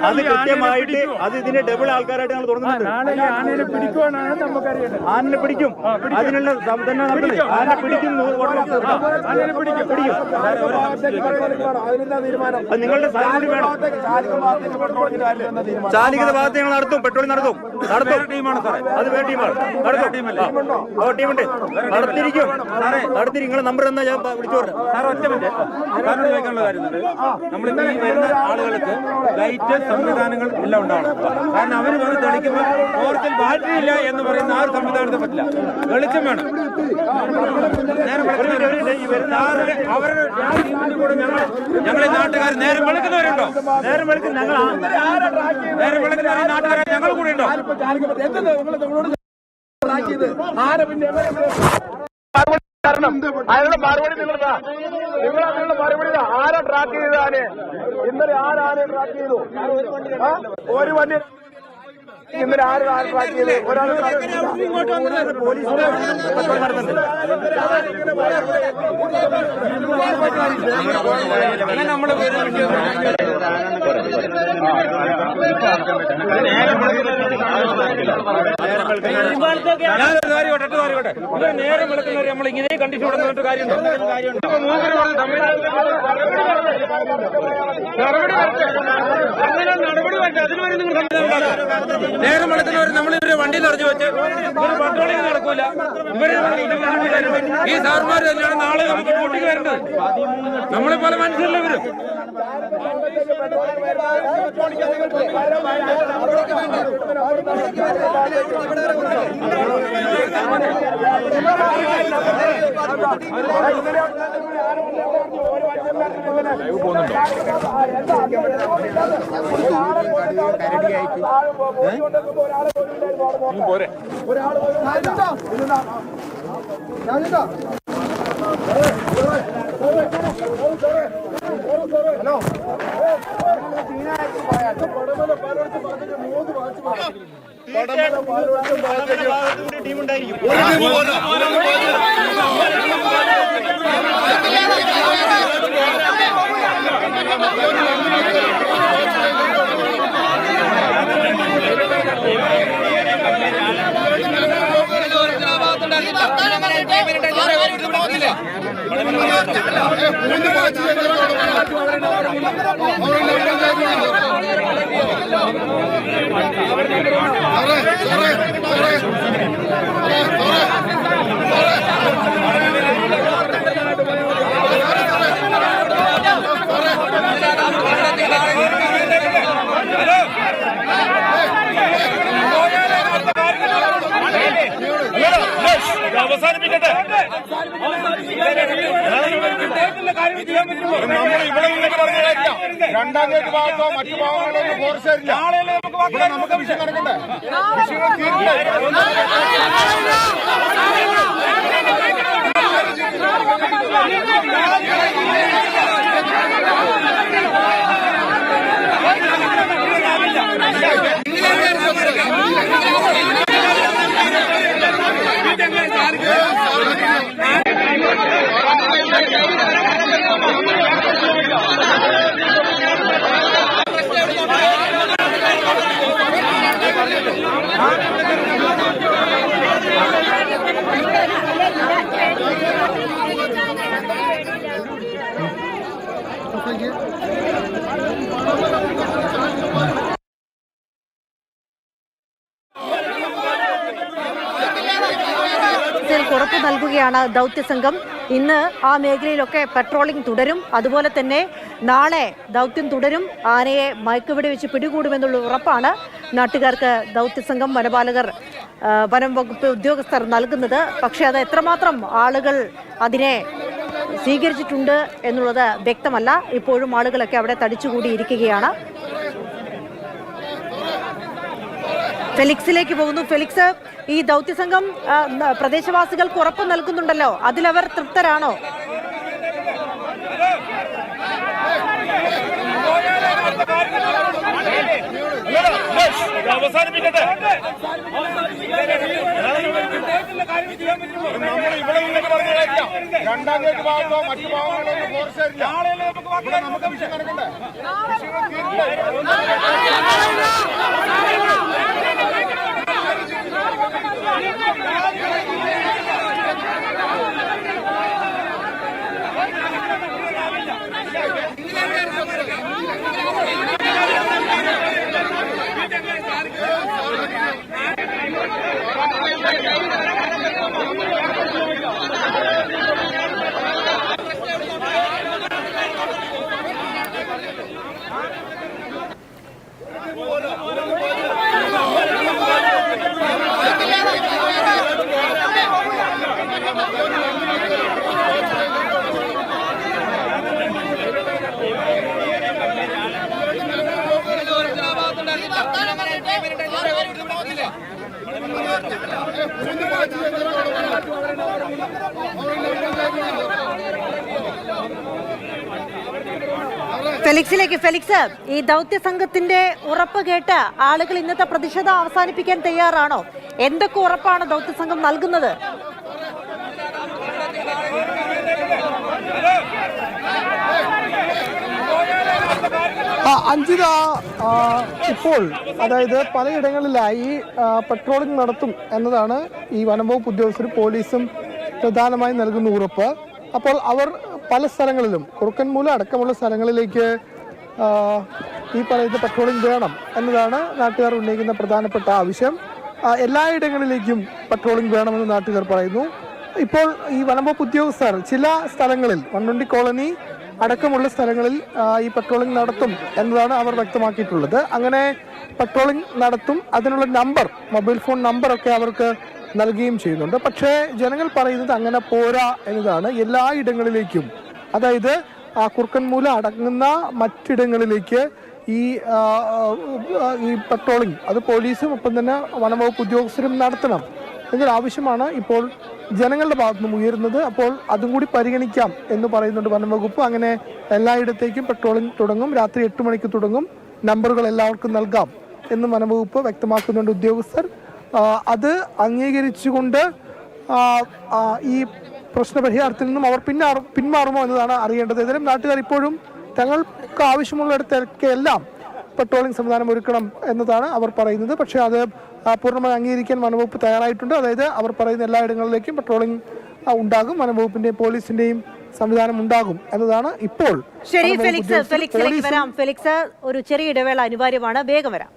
അത് കൃത്യമായിട്ട് അത് ഇതിന്റെ ഡബിൾ ആൾക്കാരായിട്ട് ഞങ്ങൾ തുടങ്ങുന്നുണ്ട്. ആനനെ പിടിക്കും, അതിനുള്ള തന്നെ നടത്തുന്നത്. ആനനെ പിടിക്കും, നിങ്ങളുടെ സാധ്യത വേണം. ചാലികത ഭാഗത്ത് ഞങ്ങൾ നടത്തും, പെട്രോളിംഗ് നടത്തും. അത് വേറെ ടീമാണ്. ടീമുണ്ട്, നടത്തിയിരിക്കും. നിങ്ങളുടെ നമ്പർ എന്നാ ഞാൻ വിളിച്ചു പറഞ്ഞു. ഒറ്റ മിനിറ്റ് ചോദിക്കാനുള്ള കാര്യം, നമ്മളിപ്പോ ഈ വരുന്ന ആളുകൾക്ക് ലൈറ്റ് സംവിധാനങ്ങൾ എല്ലാം ഉണ്ടാവണം. കാരണം അവർ വന്ന് തെളിക്കുമ്പോൾ ഓർത്തിൽ ബാറ്ററി ഇല്ല എന്ന് പറയുന്ന ആ ഒരു സംവിധാനത്തെ പറ്റില്ല, വെളിച്ചം വേണം. അവരുടെ കൂടെ ഞങ്ങൾ ഈ നാട്ടുകാർ നേരം വെളുക്കുന്നവരുണ്ടോ? നേരം വെളുക്കുന്ന നാട്ടുകാരെ ഞങ്ങൾ കൂടെ ഉണ്ടോ? അതിനുള്ള മറുപടി നിങ്ങളുടെ മറുപടി ആരാ ട്രാക്ക് ചെയ്താന്? ഇന്നലെ ആരെ ട്രാക്ക് ചെയ്തു? ഒരു വണ്ടി ഇന്നലെ ആര് ട്രാക്ക് ചെയ്ത്? ഒരാൾ നേരം വിളിക്കുന്നവർ നമ്മൾ ഇങ്ങനെ കണ്ടീഷൻ കൊടുത്തിട്ട് കാര്യമുണ്ടോ? നേരം വിളിക്കുന്നവർ നമ്മളിവര് വണ്ടി നിറഞ്ഞു വെച്ച് ഇവര് പട്രോളിംഗ് നടക്കൂല. ഇവര് ഈ സാർമാർ തന്നെയാണ് നാളെ നമുക്ക് ഡ്യൂട്ടിക്ക് വരേണ്ടത്. നമ്മളെ പോലെ മനുഷ്യരല്ല ഇവര്. പോരെ ഹലോ ടീമുണ്ടായിരിക്കും. അവസാനിപ്പിക്കട്ടെ. രണ്ടാം ഗേറ്റ് ഭാഗത്തോ മറ്റു ഭാഗങ്ങളിലോ ഫോറസ്റ്റ് നമുക്ക് വിഷയം നടക്കണ്ടേ? ഉറപ്പു നൽകുകയാണ് ദൗത്യസംഘം. ഇന്ന് ആ മേഖലയിലൊക്കെ പെട്രോളിംഗ് തുടരും. അതുപോലെ തന്നെ നാളെ ദൗത്യം തുടരും. ആനയെ മയക്കുവെടി വെച്ച് പിടികൂടുമെന്നുള്ള ഉറപ്പാണ് നാട്ടുകാർക്ക് ദൗത്യസംഘം, വനപാലകർ, വനം വകുപ്പ് ഉദ്യോഗസ്ഥർ നൽകുന്നത്. പക്ഷേ അത് എത്രമാത്രം ആളുകൾ അതിനെ സ്വീകരിച്ചിട്ടുണ്ട് എന്നുള്ളത് വ്യക്തമല്ല. ഇപ്പോഴും ആളുകളൊക്കെ അവിടെ തടിച്ചുകൂടിയിരിക്കുകയാണ്. ഫെലിക്സിലേക്ക് പോകുന്നു. ഫെലിക്സ്, ഈ ദൗത്യസംഘം പ്രദേശവാസികൾക്ക് ഉറപ്പ് നൽകുന്നുണ്ടല്ലോ, അതിലവർ തൃപ്തരാണോ? അവസാനിപ്പിക്കട്ടെ. നമ്മൾ ഇവിടെ നിന്നൊക്കെ പറഞ്ഞു കഴിക്കാം. രണ്ടാം ഗേറ്റ് ഭാഗത്തോ മറ്റു ഭാഗങ്ങളോ ഫോറസ്റ്റ് ഇല്ല. ഇവിടെ നമുക്ക് വിഷയം നടക്കണ്ടേ? വിഷയങ്ങൾ ഫെലിക്സ്, ഈ ദൗത്യ സംഘത്തിന്റെ ഉറപ്പ് കേട്ട് ആളുകൾ ഇന്നത്തെ പ്രതിഷേധം അവസാനിപ്പിക്കാൻ തയ്യാറാണോ? എന്തൊക്കെ ഉറപ്പാണ് ദൗത്യ സംഘം നൽകുന്നത്? അഞ്ജിത, ഇപ്പോൾ അതായത് പലയിടങ്ങളിലായി പട്രോളിംഗ് നടത്തും എന്നതാണ് ഈ വനംവകുപ്പ് ഉദ്യോഗസ്ഥരും പോലീസും പ്രധാനമായും നൽകുന്ന ഉറപ്പ്. അപ്പോൾ അവർ പല സ്ഥലങ്ങളിലും കുറുക്കൻമൂല അടക്കമുള്ള സ്ഥലങ്ങളിലേക്ക് ഈ പറയുന്ന പട്രോളിംഗ് വേണം എന്നതാണ് നാട്ടുകാർ ഉന്നയിക്കുന്ന പ്രധാനപ്പെട്ട ആവശ്യം. എല്ലായിടങ്ങളിലേക്കും പട്രോളിംഗ് വേണമെന്ന് നാട്ടുകാർ പറയുന്നു. ഇപ്പോൾ ഈ വനംവകുപ്പ് ഉദ്യോഗസ്ഥർ ചില സ്ഥലങ്ങളിൽ വണ്ണുണ്ടി കോളനി അടക്കമുള്ള സ്ഥലങ്ങളിൽ ഈ പട്രോളിംഗ് നടത്തും എന്നതാണ് അവർ വ്യക്തമാക്കിയിട്ടുള്ളത്. അങ്ങനെ പട്രോളിംഗ് നടത്തും, അതിനുള്ള നമ്പർ, മൊബൈൽ ഫോൺ നമ്പറൊക്കെ അവർക്ക് നൽകുകയും ചെയ്യുന്നുണ്ട്. പക്ഷേ ജനങ്ങൾ പറയുന്നത് അങ്ങനെ പോരാ എന്നതാണ്. എല്ലായിടങ്ങളിലേക്കും, അതായത് കുറുക്കൻമൂല അടങ്ങുന്ന മറ്റിടങ്ങളിലേക്ക് ഈ പട്രോളിംഗ് അത് പോലീസും ഒപ്പം തന്നെ വനംവകുപ്പ് ഉദ്യോഗസ്ഥരും നടത്തണം എന്നൊരു ആവശ്യമാണ് ഇപ്പോൾ ജനങ്ങളുടെ ഭാഗത്തുനിന്നും ഉയരുന്നത്. അപ്പോൾ അതും കൂടി പരിഗണിക്കാം എന്ന് പറയുന്നുണ്ട് വനംവകുപ്പ്. അങ്ങനെ എല്ലായിടത്തേക്കും പെട്രോളിംഗ് തുടങ്ങും. രാത്രി 8 മണിക്ക് തുടങ്ങും. നമ്പറുകൾ എല്ലാവർക്കും നൽകാം എന്ന് വനംവകുപ്പ് വ്യക്തമാക്കുന്നുണ്ട് ഉദ്യോഗസ്ഥർ. അത് അംഗീകരിച്ചുകൊണ്ട് ഈ പ്രശ്നപരിഹാരത്തിൽ നിന്നും അവർ പിന്മാറുമോ എന്നതാണ് അറിയേണ്ടത്. ഏതായാലും നാട്ടുകാർ ഇപ്പോഴും തങ്ങൾക്ക് ആവശ്യമുള്ളിടത്തൊക്കെ എല്ലാം പെട്രോളിംഗ് സംവിധാനം ഒരുക്കണം എന്നതാണ് അവർ പറയുന്നത്. പക്ഷേ അത് പൂർണ്ണമായി അംഗീകരിക്കാൻ വനംവകുപ്പ് തയ്യാറായിട്ടുണ്ട്. അതായത് അവർ പറയുന്ന എല്ലായിടങ്ങളിലേക്കും പെട്രോളിംഗ് ഉണ്ടാകും, വനംവകുപ്പിന്റെയും പോലീസിന്റെയും സംവിധാനം ഉണ്ടാകും എന്നതാണ് ഇപ്പോൾ. ശരി ഫെലിക്സ്, ഒരു ചെറിയ ഇടവേള അനിവാര്യമാണ്. വേഗം വരാം.